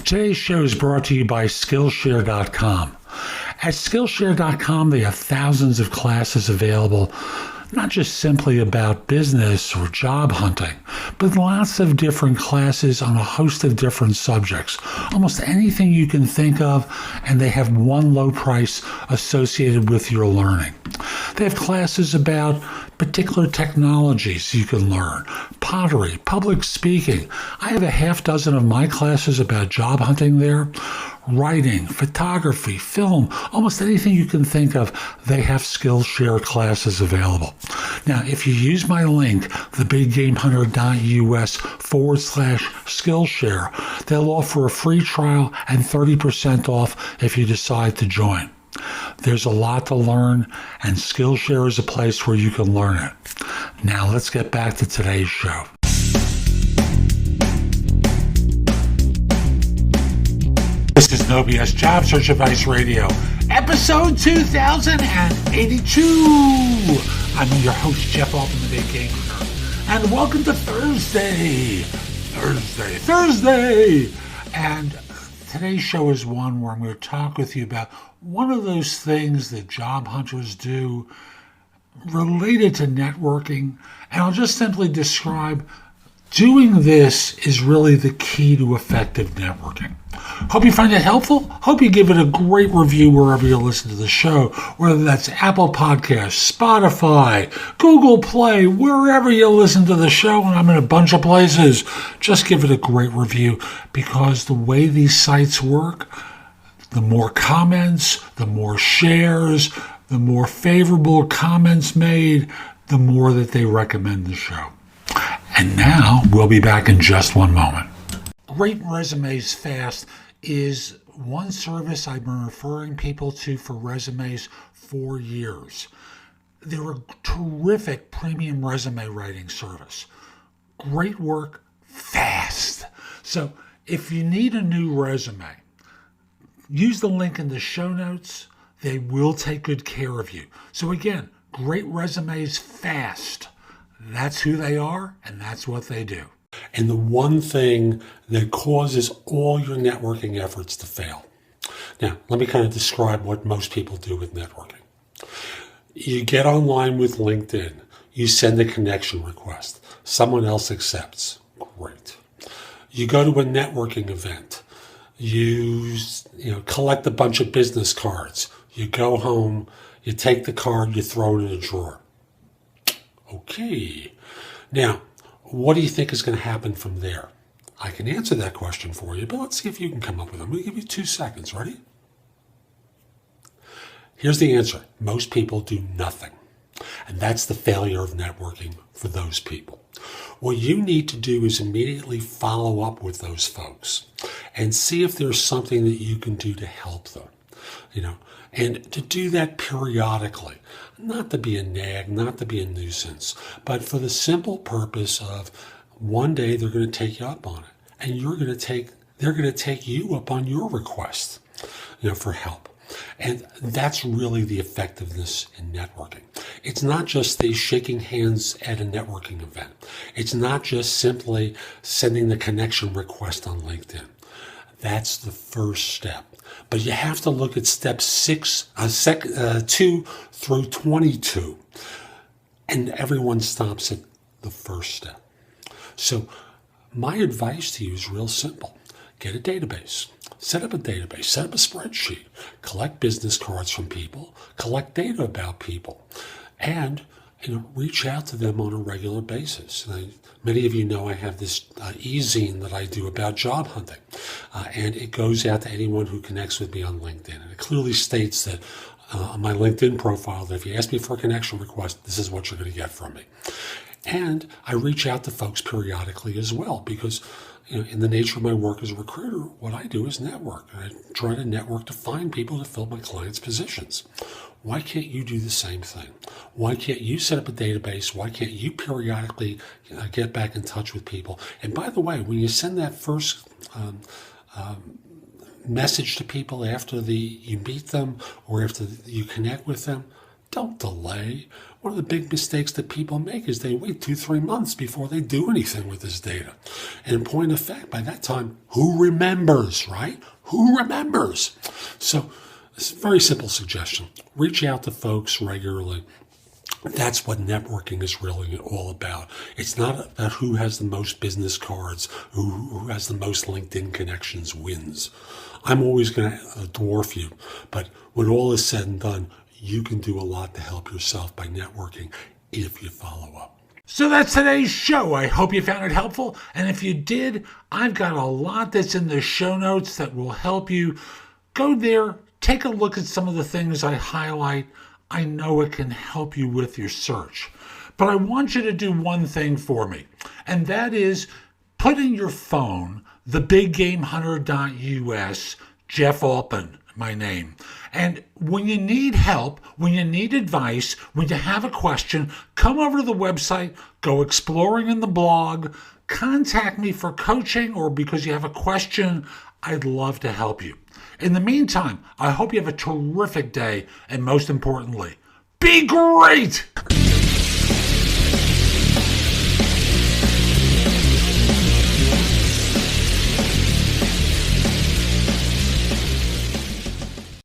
Today's show is brought to you by Skillshare.com. At Skillshare.com, they have thousands of classes available, not just simply about business or job hunting, but lots of different classes on a host of different subjects. Almost anything you can think of, and they have one low price associated with your learning. They have classes about particular technologies you can learn, pottery, public speaking. I have a half dozen of my classes about job hunting there. Writing, photography, film, almost anything you can think of, they have Skillshare classes available. Now, if you use my link, thebiggamehunter.us/Skillshare, they'll offer a free trial and 30% off if you decide to join. There's a lot to learn, and Skillshare is a place where you can learn it. Now, let's get back to today's show. This is No BS Job Search Advice Radio, episode 2082. I'm your host, Jeff Altman, the Big Game Hunter, and welcome to Thursday. And today's show is one where I'm going to talk with you about one of those things that job hunters do related to networking, and I'll just simply describe doing this is really the key to effective networking. Hope you find it helpful. Hope you give it a great review wherever you listen to the show, whether that's Apple Podcasts, Spotify, Google Play, wherever you listen to the show, and I'm in a bunch of places. Just give it a great review, because the way these sites work, the more comments, the more shares, the more favorable comments made, the more that they recommend the show. And now, we'll be back in just one moment. Rate Resumes Fast is one service I've been referring people to for resumes for years. They're a terrific premium resume writing service. Great work, fast. So if you need a new resume, use the link in the show notes. They will take good care of you. So again, Great Resumes Fast. That's who they are, and that's what they do. And the one thing that causes all your networking efforts to fail. Now, let me kind of describe what most people do with networking. You get online with LinkedIn. You send a connection request. Someone else accepts. Great. You go to a networking event. You collect a bunch of business cards. You go home. You take the card. You throw it in a drawer. Okay. Now, what do you think is going to happen from there? I can answer that question for you, but let's see if you can come up with it. I'm going to give you 2 seconds. Ready? Here's the answer. Most people do nothing. And that's the failure of networking for those people. What you need to do is immediately follow up with those folks and see if there's something that you can do to help them. And to do that periodically, not to be a nag, not to be a nuisance, but for the simple purpose of one day they're going to take you up on it, and they're going to take you up on your request, for help. And that's really the effectiveness in networking. It's not just the shaking hands at a networking event. It's not just simply sending the connection request on LinkedIn. That's the first step. But you have to look at steps 2 through 22. And everyone stops at the first step. So my advice to you is real simple. Get a database. Set up a database. Set up a spreadsheet. Collect business cards from people. Collect data about people. And reach out to them on a regular basis. Many of you know I have this e-zine that I do about job hunting, and it goes out to anyone who connects with me on LinkedIn. And it clearly states that on my LinkedIn profile that if you ask me for a connection request, this is what you're going to get from me. And I reach out to folks periodically as well, because in the nature of my work as a recruiter, what I do is network. I try to network to find people to fill my clients' positions. Why can't you do the same thing? Why can't you set up a database? Why can't you periodically get back in touch with people? And by the way, when you send that first message to people after you meet them or after you connect with them, Don't delay. One of the big mistakes that people make is they wait 2-3 months before they do anything with this data. And in point of fact, by that time, who remembers, right? Who remembers? So it's a very simple suggestion. Reach out to folks regularly. That's what networking is really all about. It's not about who has the most business cards, who has the most LinkedIn connections wins. I'm always going to dwarf you, but when all is said and done, you can do a lot to help yourself by networking if you follow up. So that's today's show. I hope you found it helpful. And if you did, I've got a lot that's in the show notes that will help you. Go there, take a look at some of the things I highlight. I know it can help you with your search. But I want you to do one thing for me, and that is put in your phone thebiggamehunter.us, Jeff Altman, my name. And when you need help, when you need advice, when you have a question, come over to the website, go exploring in the blog, contact me for coaching or because you have a question. I'd love to help you. In the meantime, I hope you have a terrific day, and most importantly, be great!